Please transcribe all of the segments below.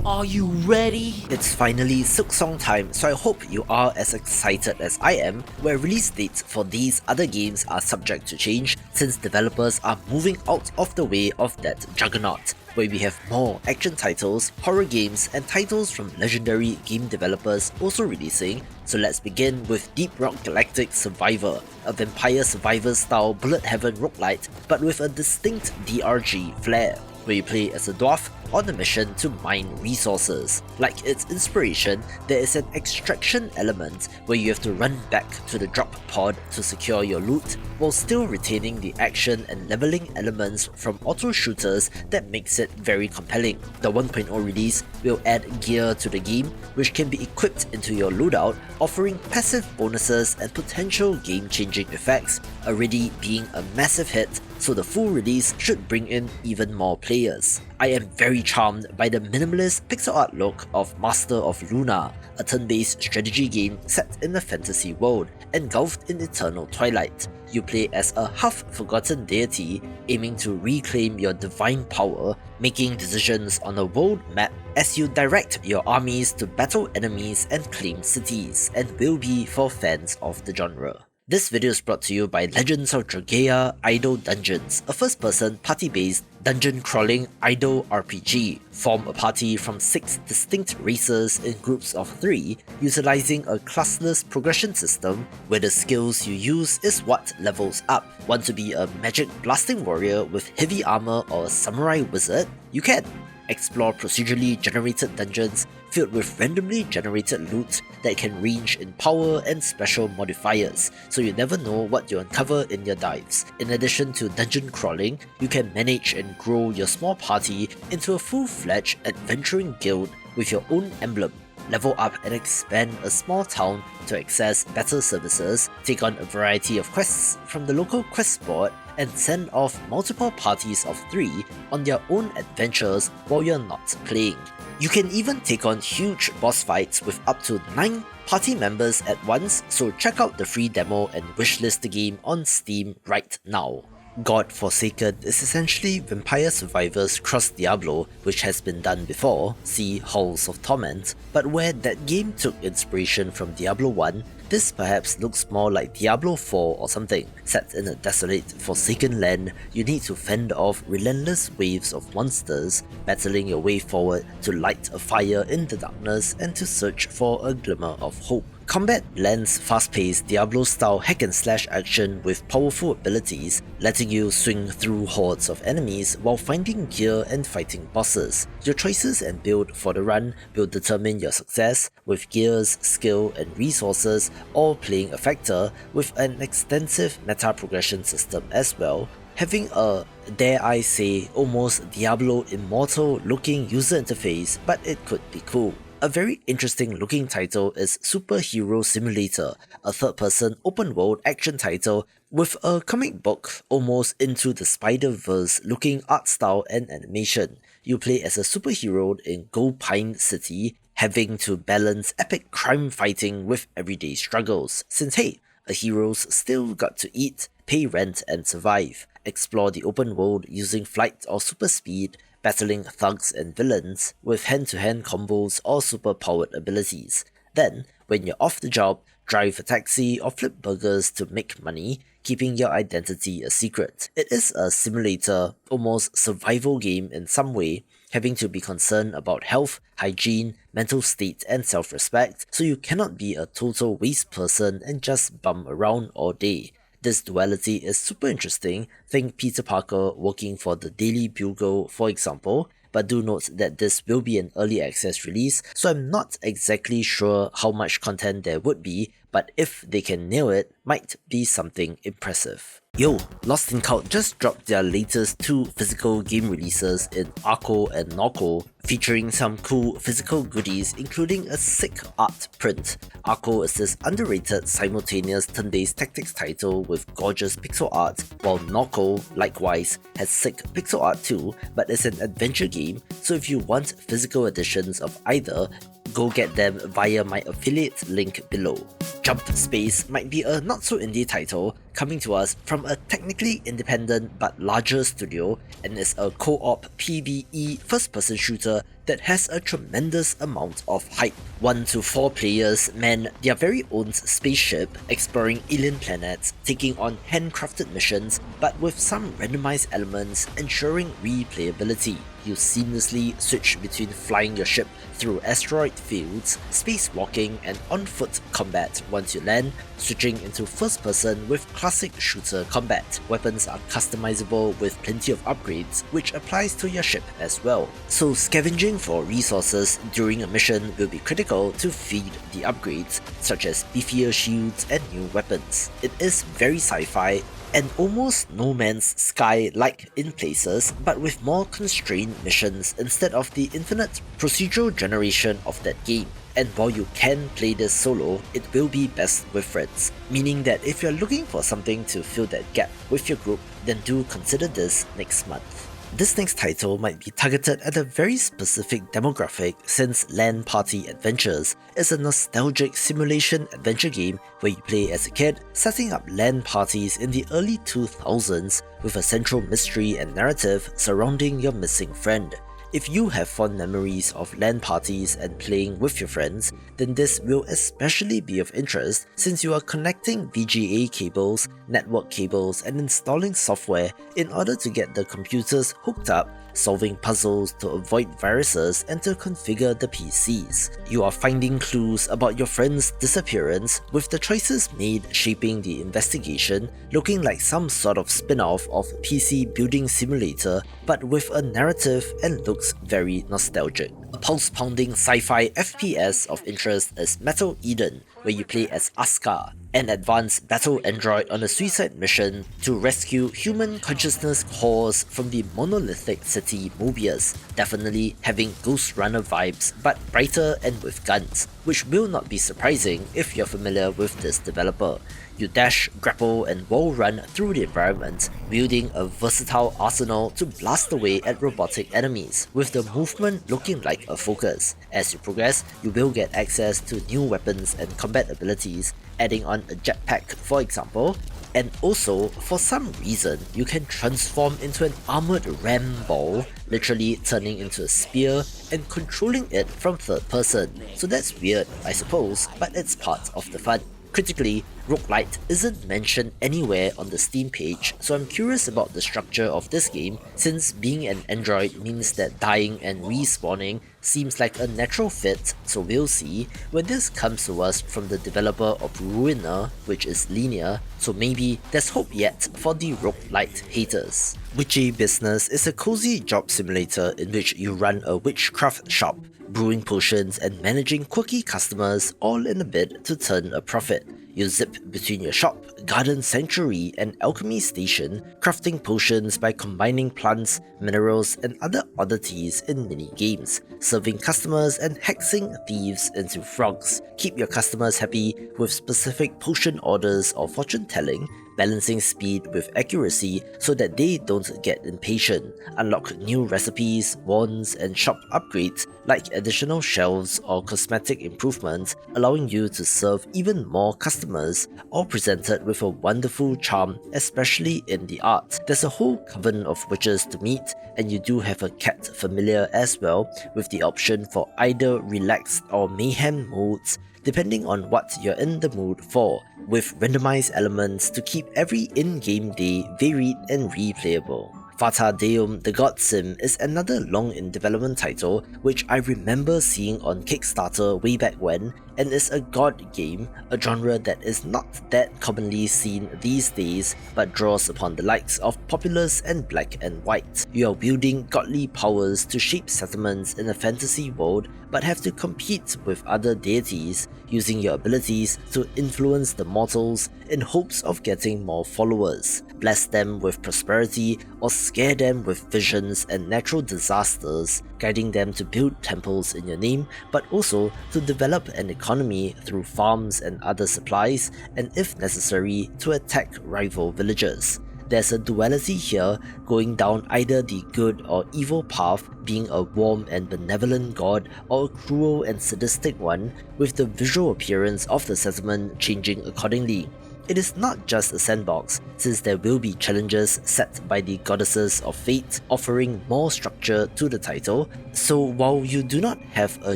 Are you ready? It's finally Silksong time, so I hope you are as excited as I am, where release dates for these other games are subject to change since developers are moving out of the way of that juggernaut, where we have more action titles, horror games, and titles from legendary game developers also releasing. So let's begin with Deep Rock Galactic Survivor, a Vampire Survivor style bullet heaven roguelite but with a distinct DRG flair, where you play as a dwarf on a mission to mine resources. Like its inspiration, there is an extraction element where you have to run back to the drop pod to secure your loot, while still retaining the action and leveling elements from auto shooters that makes it very compelling. The 1.0 release will add gear to the game, which can be equipped into your loadout, offering passive bonuses and potential game-changing effects, already being a massive hit, so the full release should bring in even more players. I am very charmed by the minimalist pixel art look of Master of Luna, a turn-based strategy game set in a fantasy world, engulfed in eternal twilight. You play as a half-forgotten deity, aiming to reclaim your divine power, making decisions on a world map as you direct your armies to battle enemies and claim cities, and will be for fans of the genre. This video is brought to you by Legends of Dragaea Idle Dungeons, a first-person party-based dungeon-crawling idle RPG. Form a party from 6 distinct races in groups of 3, utilizing a classless progression system where the skills you use is what levels up. Want to be a magic blasting warrior with heavy armor or a samurai wizard? You can! Explore procedurally generated dungeons filled with randomly generated loot that can range in power and special modifiers, so you never know what you'll uncover in your dives. In addition to dungeon crawling, you can manage and grow your small party into a full-fledged adventuring guild with your own emblem. Level up and expand a small town to access better services, take on a variety of quests from the local quest board, and send off multiple parties of 3 on their own adventures while you're not playing. You can even take on huge boss fights with up to 9 party members at once, so check out the free demo and wishlist the game on Steam right now. God Forsaken is essentially Vampire Survivors cross Diablo, which has been done before, see Halls of Torment, but where that game took inspiration from Diablo 1, this perhaps looks more like Diablo 4 or something. Set in a desolate, forsaken land, you need to fend off relentless waves of monsters, battling your way forward to light a fire in the darkness and to search for a glimmer of hope. Combat blends fast-paced Diablo-style hack-and-slash action with powerful abilities, letting you swing through hordes of enemies while finding gear and fighting bosses. Your choices and build for the run will determine your success, with gears, skill, and resources all playing a factor, with an extensive meta progression system as well. Having a, dare I say, almost Diablo Immortal looking user interface, but it could be cool. A very interesting looking title is Superhero Simulator, a third-person open-world action title with a comic book almost into the Spider-Verse looking art style and animation. You play as a superhero in Gold Pine City, having to balance epic crime fighting with everyday struggles, since hey, a hero's still got to eat, pay rent and survive. Explore the open world using flight or super speed, battling thugs and villains with hand-to-hand combos or super-powered abilities. Then, when you're off the job, drive a taxi or flip burgers to make money, keeping your identity a secret. It is a simulator, almost survival game in some way, having to be concerned about health, hygiene, mental state and self-respect, so you cannot be a total waste person and just bum around all day. This duality is super interesting, think Peter Parker working for the Daily Bugle for example, but do note that this will be an early access release, so I'm not exactly sure how much content there would be, but if they can nail it, might be something impressive. Yo, Lost in Cult just dropped their latest 2 physical game releases in Arco and Norco, featuring some cool physical goodies including a sick art print. Arco is this underrated simultaneous turn-based tactics title with gorgeous pixel art, while Norco, likewise, has sick pixel art too, but is an adventure game, so if you want physical editions of either, go get them via my affiliate link below. Jump Space might be a not-so-indie title, coming to us from a technically independent but larger studio, and is a co-op PvE first-person shooter that has a tremendous amount of hype. 1 to 4 players man their very own spaceship, exploring alien planets, taking on handcrafted missions, but with some randomized elements ensuring replayability. You seamlessly switch between flying your ship through asteroid fields, spacewalking, and on-foot combat once you land, switching into first-person with classic shooter combat. Weapons are customizable with plenty of upgrades, which applies to your ship as well. So scavenging for resources during a mission will be critical to feed the upgrades, such as beefier shields and new weapons. It is very sci-fi, and almost No Man's Sky-like in places, but with more constrained missions instead of the infinite procedural generation of that game. And while you can play this solo, it will be best with friends, meaning that if you're looking for something to fill that gap with your group, then do consider this next month. This next title might be targeted at a very specific demographic, since LAN Party Adventures is a nostalgic simulation adventure game where you play as a kid, setting up LAN parties in the early 2000s with a central mystery and narrative surrounding your missing friend. If you have fond memories of LAN parties and playing with your friends, then this will especially be of interest since you are connecting VGA cables, network cables, and installing software in order to get the computers hooked up, solving puzzles to avoid viruses, and to configure the PCs. You are finding clues about your friend's disappearance, with the choices made shaping the investigation, looking like some sort of spin-off of PC Building Simulator, but with a narrative and looks very nostalgic. A pulse-pounding sci-fi FPS of interest is Metal Eden, where you play as Asuka, an advanced battle android on a suicide mission to rescue human consciousness cores from the monolithic city Mobius, definitely having Ghost Runner vibes but brighter and with guns, which will not be surprising if you're familiar with this developer. You dash, grapple, and wall run through the environment, wielding a versatile arsenal to blast away at robotic enemies, with the movement looking like a focus. As you progress, you will get access to new weapons and combat abilities, adding on a jetpack for example, and also, for some reason, you can transform into an armored ram ball, literally turning into a spear and controlling it from third person. So that's weird, I suppose, but it's part of the fun. Critically, roguelite isn't mentioned anywhere on the Steam page, so I'm curious about the structure of this game, since being an android means that dying and respawning seems like a natural fit, so we'll see. When this comes to us from the developer of Ruiner, which is linear, so maybe there's hope yet for the roguelite haters. Witchy Business is a cozy job simulator in which you run a witchcraft shop, brewing potions and managing quirky customers, all in a bid to turn a profit. You zip between your shop, garden sanctuary, and alchemy station, crafting potions by combining plants, minerals, and other oddities in mini-games, serving customers and hexing thieves into frogs. Keep your customers happy with specific potion orders or fortune telling, balancing speed with accuracy so that they don't get impatient. Unlock new recipes, wands, and shop upgrades like additional shelves or cosmetic improvements, allowing you to serve even more customers, all presented with a wonderful charm, especially in the art. There's a whole coven of witches to meet, and you do have a cat familiar as well, with the option for either relaxed or mayhem modes, depending on what you're in the mood for, with randomized elements to keep every in-game day varied and replayable. Fata Deum the God Sim is another long-in-development title which I remember seeing on Kickstarter way back when, and is a god game, a genre that is not that commonly seen these days but draws upon the likes of Populous and Black and White. You are wielding godly powers to shape settlements in a fantasy world but have to compete with other deities, using your abilities to influence the mortals in hopes of getting more followers, bless them with prosperity, or scare them with visions and natural disasters, guiding them to build temples in your name, but also to develop an economy through farms and other supplies, and if necessary, to attack rival villages. There's a duality here, going down either the good or evil path, being a warm and benevolent god or a cruel and sadistic one, with the visual appearance of the settlement changing accordingly. It is not just a sandbox, since there will be challenges set by the goddesses of fate, offering more structure to the title. So while you do not have a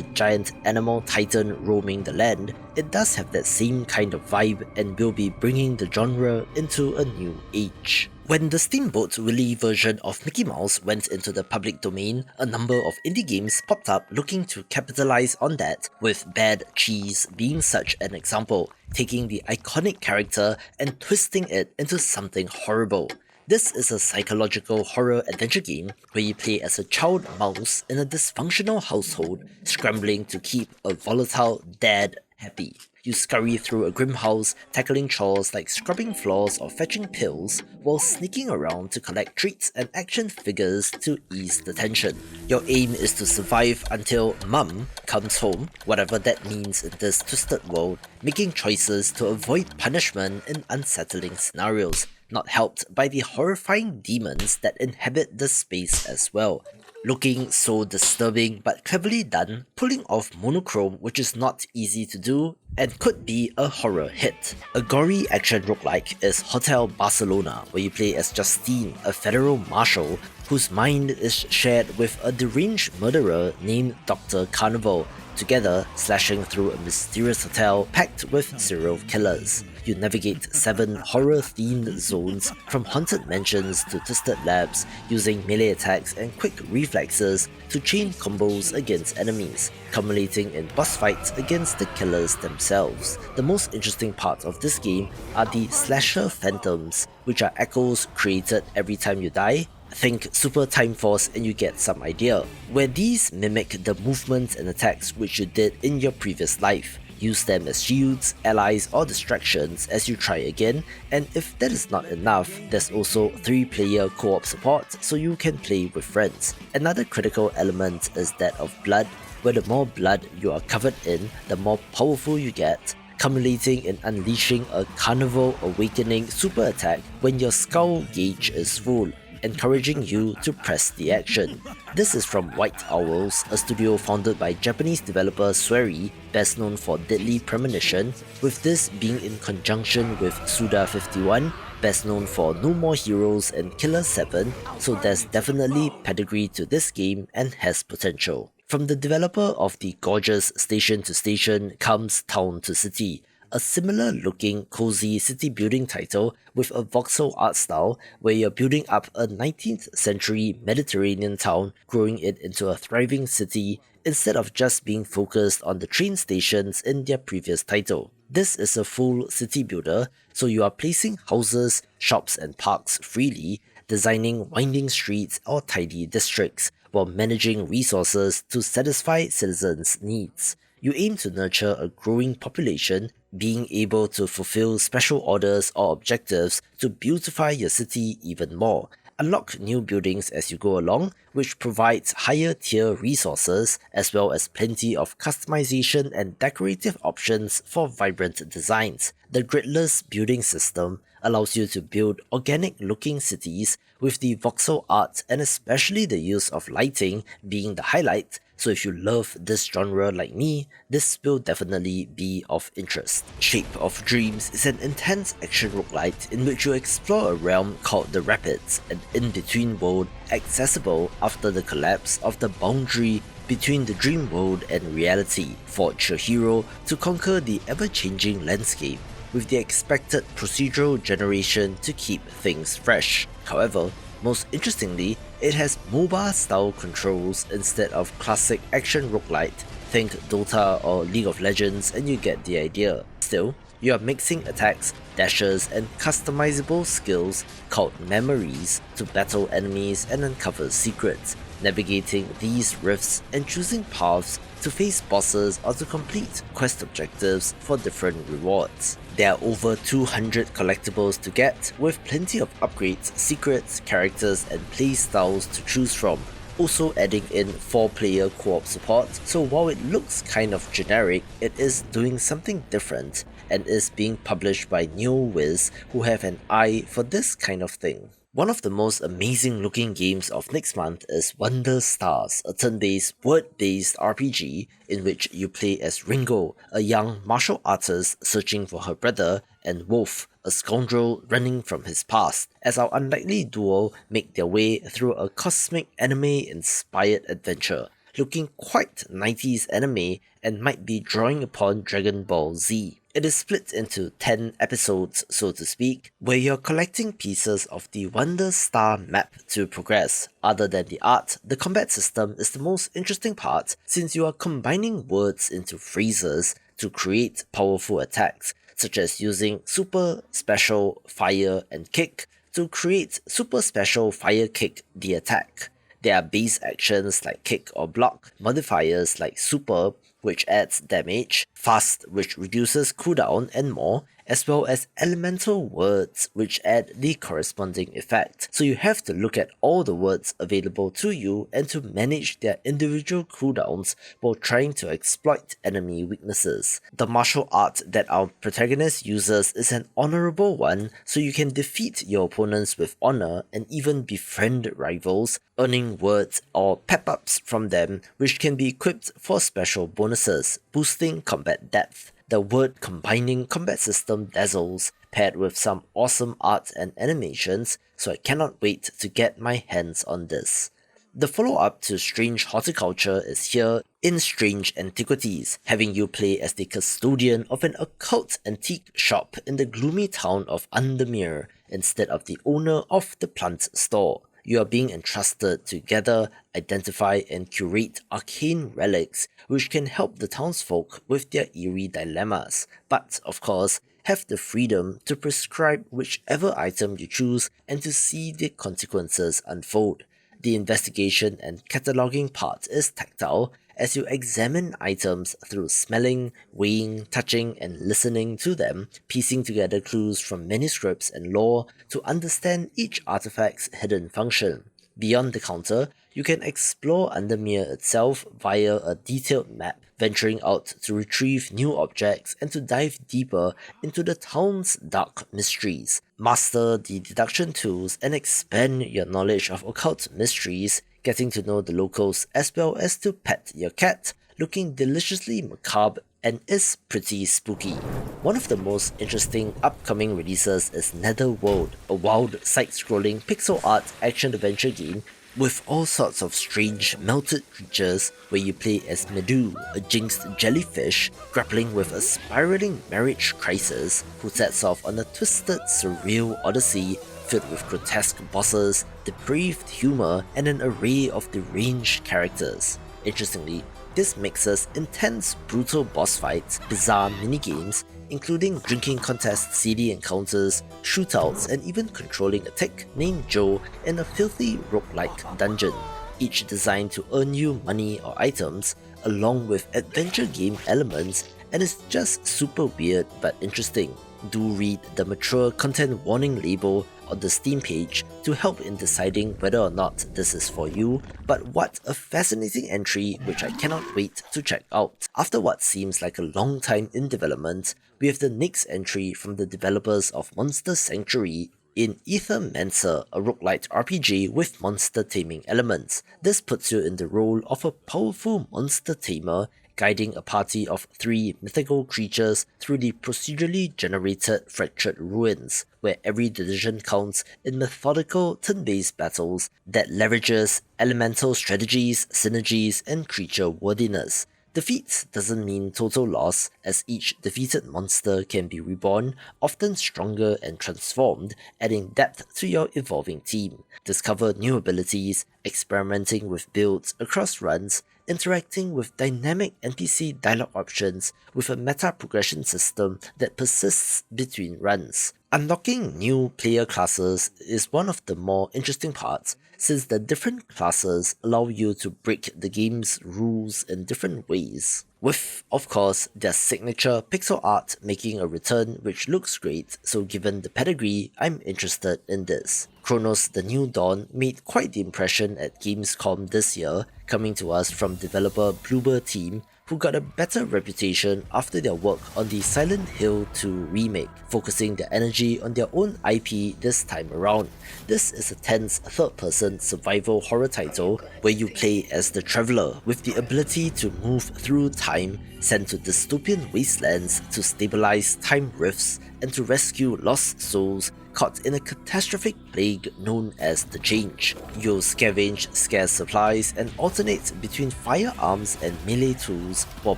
giant animal titan roaming the land, it does have that same kind of vibe and will be bringing the genre into a new age. When the Steamboat Willie version of Mickey Mouse went into the public domain, a number of indie games popped up looking to capitalize on that, with Bad Cheese being such an example, taking the iconic character and twisting it into something horrible. This is a psychological horror adventure game where you play as a child mouse in a dysfunctional household, scrambling to keep a volatile dad happy. You scurry through a grim house, tackling chores like scrubbing floors or fetching pills, while sneaking around to collect treats and action figures to ease the tension. Your aim is to survive until Mum comes home, whatever that means in this twisted world, making choices to avoid punishment in unsettling scenarios, not helped by the horrifying demons that inhabit the space as well. Looking so disturbing but cleverly done, pulling off monochrome which is not easy to do and could be a horror hit. A gory action roguelike is Hotel Barcelona, where you play as Justine, a federal marshal whose mind is shared with a deranged murderer named Dr. Carnival, together slashing through a mysterious hotel packed with serial killers. You navigate 7 horror-themed zones, from haunted mansions to twisted labs, using melee attacks and quick reflexes to chain combos against enemies, culminating in boss fights against the killers themselves. The most interesting part of this game are the slasher phantoms, which are echoes created every time you die. Think Super Time Force and you get some idea, where these mimic the movements and attacks which you did in your previous life. Use them as shields, allies or distractions as you try again, and if that is not enough, there's also 3-player co-op support so you can play with friends. Another critical element is that of blood, where the more blood you are covered in, the more powerful you get, culminating in unleashing a Carnival Awakening super attack when your skull gauge is full, encouraging you to press the action. This is from White Owls, a studio founded by Japanese developer Swery, best known for Deadly Premonition, with this being in conjunction with Suda51, best known for No More Heroes and Killer 7, so there's definitely pedigree to this game and has potential. From the developer of the gorgeous Station to Station comes Town to City, a similar looking cozy city building title with a voxel art style where you're building up a 19th century Mediterranean town, growing it into a thriving city instead of just being focused on the train stations in their previous title. This is a full city builder, so you are placing houses, shops and parks freely, designing winding streets or tidy districts, while managing resources to satisfy citizens' needs. You aim to nurture a growing population, being able to fulfill special orders or objectives to beautify your city even more. Unlock new buildings as you go along, which provides higher tier resources as well as plenty of customization and decorative options for vibrant designs. The gridless building system allows you to build organic looking cities with the voxel art and especially the use of lighting being the highlight. So if you love this genre like me, this will definitely be of interest. Shape of Dreams is an intense action roguelite in which you explore a realm called the Rapids, an in-between world accessible after the collapse of the boundary between the dream world and reality. Forge your hero to conquer the ever-changing landscape, with the expected procedural generation to keep things fresh. However, most interestingly, it has MOBA-style controls instead of classic action roguelite. Think Dota or League of Legends and you get the idea. Still, you are mixing attacks, dashes and customizable skills called memories to battle enemies and uncover secrets, navigating these rifts and choosing paths to face bosses or to complete quest objectives for different rewards. There are over 200 collectibles to get, with plenty of upgrades, secrets, characters and playstyles to choose from, also adding in 4-player co-op support, so while it looks kind of generic, it is doing something different and is being published by NeoWiz, who have an eye for this kind of thing. One of the most amazing looking games of next month is Wonder Stars, a turn-based, word-based RPG in which you play as Ringo, a young martial artist searching for her brother, and Wolf, a a scoundrel running from his past, as our unlikely duo make their way through a cosmic anime-inspired adventure, looking quite 90s anime and might be drawing upon Dragon Ball Z. It is split into 10 episodes, so to speak, where you're collecting pieces of the Wonder Star map to progress. Other than the art, the combat system is the most interesting part, since you are combining words into phrases to create powerful attacks, such as using Super Special Fire and Kick to create Super Special Fire Kick the attack. There are base actions like kick or block, modifiers like super, which adds damage, fast, which reduces cooldown and more, as well as elemental words, which add the corresponding effect. So you have to look at all the words available to you and to manage their individual cooldowns while trying to exploit enemy weaknesses. The martial art that our protagonist uses is an honorable one, so you can defeat your opponents with honor and even befriend rivals, earning words or pep-ups from them, which can be equipped for special bonuses, boosting combat depth. The word combining combat system dazzles, paired with some awesome art and animations, so I cannot wait to get my hands on this. The follow-up to Strange Horticulture is here in Strange Antiquities, having you play as the custodian of an occult antique shop in the gloomy town of Undermere, instead of the owner of the plant store. You are being entrusted to gather, identify and curate arcane relics which can help the townsfolk with their eerie dilemmas, but of course have the freedom to prescribe whichever item you choose and to see the consequences unfold. The investigation and cataloging part is tactile, as you examine items through smelling, weighing, touching and listening to them, piecing together clues from manuscripts and lore to understand each artifact's hidden function. Beyond the counter, you can explore Undermere itself via a detailed map, venturing out to retrieve new objects and to dive deeper into the town's dark mysteries. Master the deduction tools and expand your knowledge of occult mysteries, getting to know the locals as well as to pet your cat, looking deliciously macabre and is pretty spooky. One of the most interesting upcoming releases is Netherworld, a wild side-scrolling pixel art action-adventure game with all sorts of strange melted creatures where you play as Medu, a jinxed jellyfish grappling with a spiraling marriage crisis who sets off on a twisted, surreal odyssey filled with grotesque bosses, depraved humor, and an array of deranged characters. Interestingly, this mixes intense, brutal boss fights, bizarre minigames, including drinking contest CD encounters, shootouts, and even controlling a tick named Joe in a filthy roguelike dungeon, each designed to earn you money or items, along with adventure game elements, and is just super weird but interesting. Do read the mature content warning label on the Steam page to help in deciding whether or not this is for you, but what a fascinating entry which I cannot wait to check out. After what seems like a long time in development, we have the next entry from the developers of Monster Sanctuary in Aethermancer, a roguelite RPG with monster taming elements. This puts you in the role of a powerful monster tamer, guiding a party of 3 mythical creatures through the procedurally generated Fractured Ruins, where every decision counts in methodical turn-based battles that leverages elemental strategies, synergies, and creature worthiness. Defeat doesn't mean total loss, as each defeated monster can be reborn, often stronger and transformed, adding depth to your evolving team. Discover new abilities, experimenting with builds across runs, interacting with dynamic NPC dialogue options with a meta progression system that persists between runs. Unlocking new player classes is one of the more interesting parts, since the different classes allow you to break the game's rules in different ways, with, of course, their signature pixel art making a return which looks great, so given the pedigree, I'm interested in this. Chronos The New Dawn made quite the impression at Gamescom this year, coming to us from developer Bloober Team, who got a better reputation after their work on the Silent Hill 2 remake, focusing their energy on their own IP this time around. This is a tense third-person survival horror title where you play as the Traveler with the ability to move through time, sent to dystopian wastelands to stabilize time rifts, and to rescue lost souls caught in a catastrophic plague known as the Change. You'll scavenge scarce supplies and alternate between firearms and melee tools while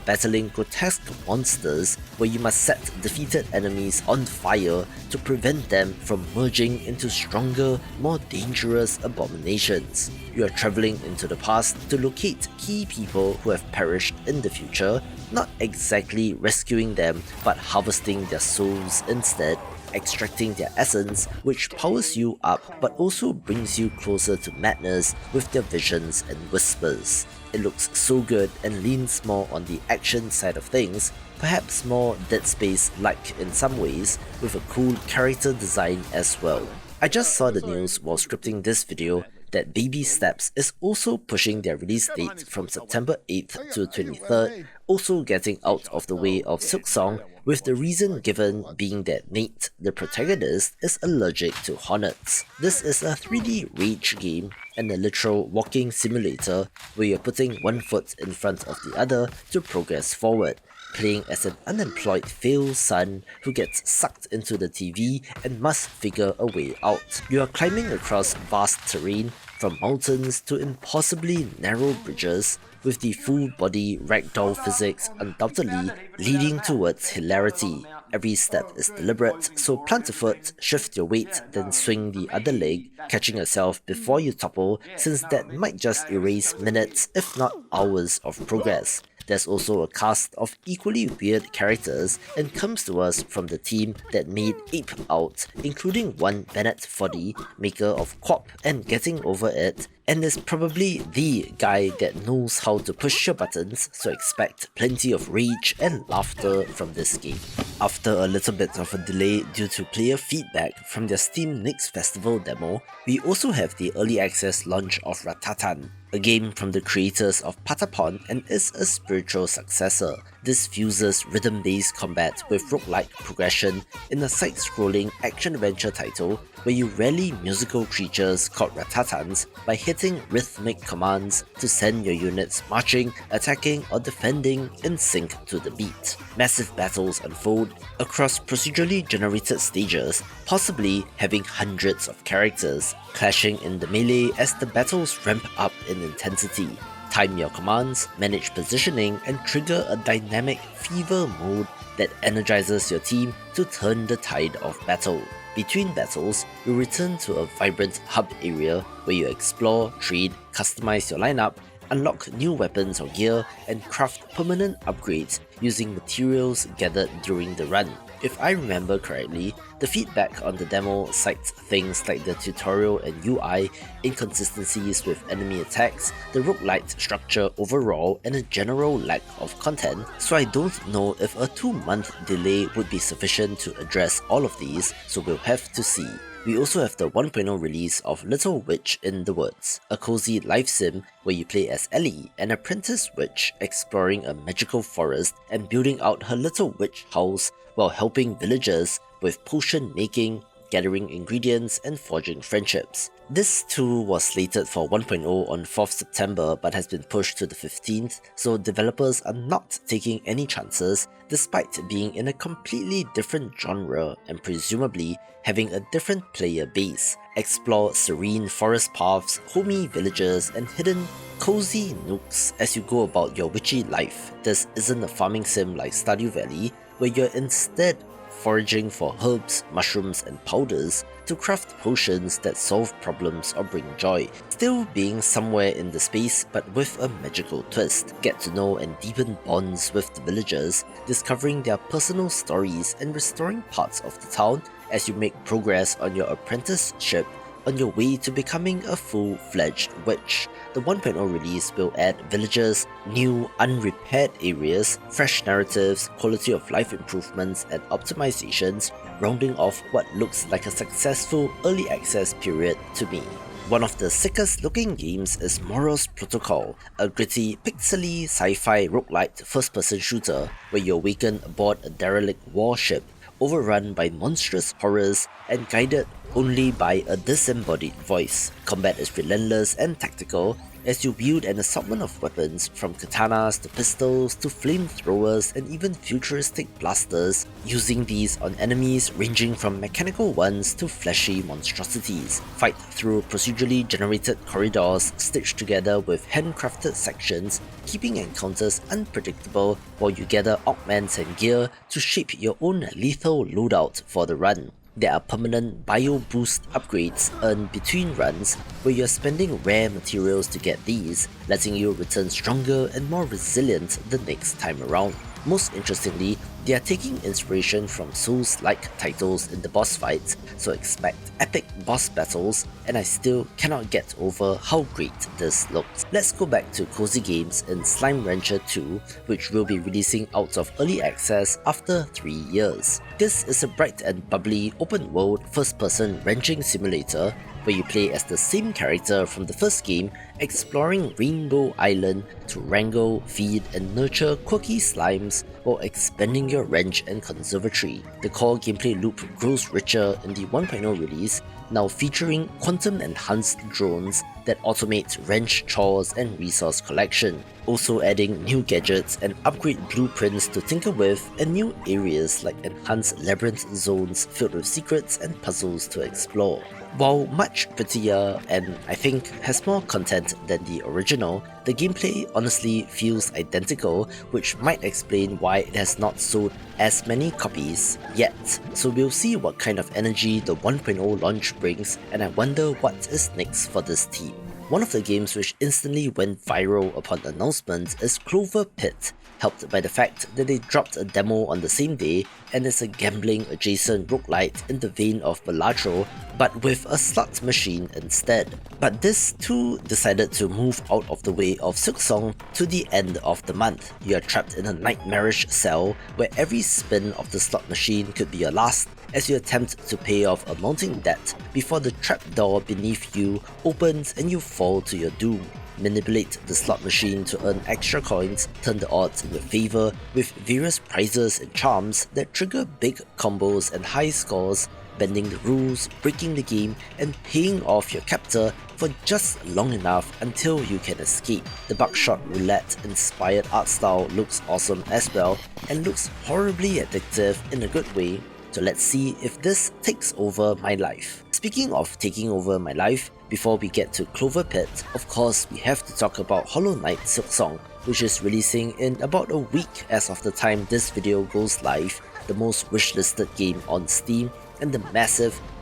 battling grotesque monsters where you must set defeated enemies on fire to prevent them from merging into stronger, more dangerous abominations. You are travelling into the past to locate key people who have perished in the future, not exactly rescuing them but harvesting their souls instead, extracting their essence, which powers you up but also brings you closer to madness with their visions and whispers. It looks so good and leans more on the action side of things, perhaps more Dead Space-like in some ways, with a cool character design as well. I just saw the news while scripting this video that Baby Steps is also pushing their release date from September 8th to 23rd, also getting out of the way of Silksong, with the reason given being that Nate, the protagonist, is allergic to hornets. This is a 3D rage game and a literal walking simulator where you're putting one foot in front of the other to progress forward, playing as an unemployed failed son who gets sucked into the TV and must figure a way out. You are climbing across vast terrain, from mountains to impossibly narrow bridges, with the full-body ragdoll physics undoubtedly leading towards hilarity. Every step is deliberate, so plant a foot, shift your weight, then swing the other leg, catching yourself before you topple, since that might just erase minutes if not hours of progress. There's also a cast of equally weird characters and comes to us from the team that made Ape Out, including one Bennett Foddy, maker of Quap and Getting Over It, and is probably the guy that knows how to push your buttons, so expect plenty of rage and laughter from this game. After a little bit of a delay due to player feedback from their Steam Next Festival demo, we also have the early access launch of Ratatan, a game from the creators of Patapon and is a spiritual successor. This fuses rhythm-based combat with roguelike progression in a side-scrolling action-adventure title where you rally musical creatures called Ratatans by hitting rhythmic commands to send your units marching, attacking or defending in sync to the beat. Massive battles unfold across procedurally generated stages, possibly having hundreds of characters, clashing in the melee as the battles ramp up in intensity. Time your commands, manage positioning, and trigger a dynamic fever mode that energizes your team to turn the tide of battle. Between battles, you return to a vibrant hub area where you explore, trade, customize your lineup, unlock new weapons or gear, and craft permanent upgrades using materials gathered during the run. If I remember correctly, the feedback on the demo cites things like the tutorial and UI, inconsistencies with enemy attacks, the roguelite structure overall, and a general lack of content, so I don't know if a 2-month delay would be sufficient to address all of these, so we'll have to see. We also have the 1.0 release of Little Witch in the Woods, a cozy life sim where you play as Ellie, an apprentice witch exploring a magical forest and building out her little witch house while helping villagers with potion making, gathering ingredients, and forging friendships. This too was slated for 1.0 on 4th September but has been pushed to the 15th, so developers are not taking any chances despite being in a completely different genre and presumably having a different player base. Explore serene forest paths, homey villages, and hidden cozy nooks as you go about your witchy life. This isn't a farming sim like Stardew Valley, where you're instead foraging for herbs, mushrooms, and powders to craft potions that solve problems or bring joy, still being somewhere in the space but with a magical twist. Get to know and deepen bonds with the villagers, discovering their personal stories and restoring parts of the town as you make progress on your apprenticeship on your way to becoming a full-fledged witch. The 1.0 release will add villagers, new unrepaired areas, fresh narratives, quality of life improvements and optimizations, rounding off what looks like a successful early access period to me. One of the sickest looking games is Morrow's Protocol, a gritty, pixely sci-fi roguelite first-person shooter where you awaken aboard a derelict warship overrun by monstrous horrors and guided only by a disembodied voice. Combat is relentless and tactical as you wield an assortment of weapons from katanas to pistols to flamethrowers and even futuristic blasters, using these on enemies ranging from mechanical ones to fleshy monstrosities. Fight through procedurally generated corridors stitched together with handcrafted sections, keeping encounters unpredictable while you gather augments and gear to shape your own lethal loadout for the run. There are permanent bio boost upgrades earned between runs where you're spending rare materials to get these, letting you return stronger and more resilient the next time around. Most interestingly, they are taking inspiration from Souls-like titles in the boss fights, so expect epic boss battles, and I still cannot get over how great this looks. Let's go back to Cozy Games in Slime Rancher 2, which will be releasing out of early access after 3 years. This is a bright and bubbly open-world first-person wrenching simulator where you play as the same character from the first game, exploring Rainbow Island to wrangle, feed and nurture quirky slimes while expanding your wrench and conservatory. The core gameplay loop grows richer in the 1.0 release, now featuring quantum-enhanced drones that automate wrench chores and resource collection, also adding new gadgets and upgrade blueprints to tinker with and new areas like enhanced labyrinth zones filled with secrets and puzzles to explore. While much prettier and I think has more content than the original, the gameplay honestly feels identical, which might explain why it has not sold as many copies yet. So we'll see what kind of energy the 1.0 launch brings, and I wonder what is next for this team. One of the games which instantly went viral upon announcement is Clover Pit, helped by the fact that they dropped a demo on the same day and is a gambling adjacent roguelite in the vein of Balatro but with a slot machine instead. But this too decided to move out of the way of Silksong to the end of the month. You are trapped in a nightmarish cell where every spin of the slot machine could be your last as you attempt to pay off a mounting debt before the trapdoor beneath you opens and you fall to your doom. Manipulate the slot machine to earn extra coins, turn the odds in your favor with various prizes and charms that trigger big combos and high scores, bending the rules, breaking the game, and paying off your captor for just long enough until you can escape. The buckshot roulette inspired art style looks awesome as well and looks horribly addictive in a good way. So let's see if this takes over my life. Speaking of taking over my life, before we get to Clover Pit, of course we have to talk about Hollow Knight Silksong, which is releasing in about a week as of the time this video goes live, the most wishlisted game on Steam, and the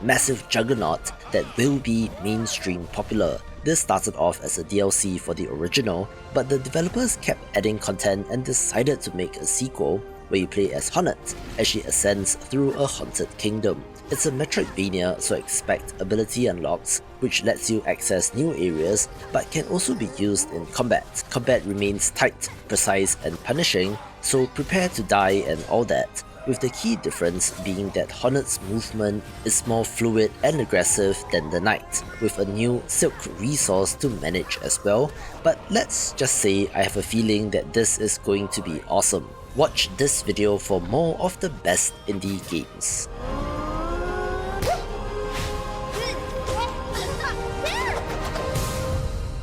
massive juggernaut that will be mainstream popular. This started off as a DLC for the original, but the developers kept adding content and decided to make a sequel where you play as Honnet as she ascends through a haunted kingdom. It's a Metroidvania, so expect ability unlocks, which lets you access new areas, but can also be used in combat. Combat remains tight, precise and punishing, so prepare to die and all that, with the key difference being that Honnet's movement is more fluid and aggressive than the Knight, with a new Silk resource to manage as well, but let's just say I have a feeling that this is going to be awesome. Watch this video for more of the best indie games.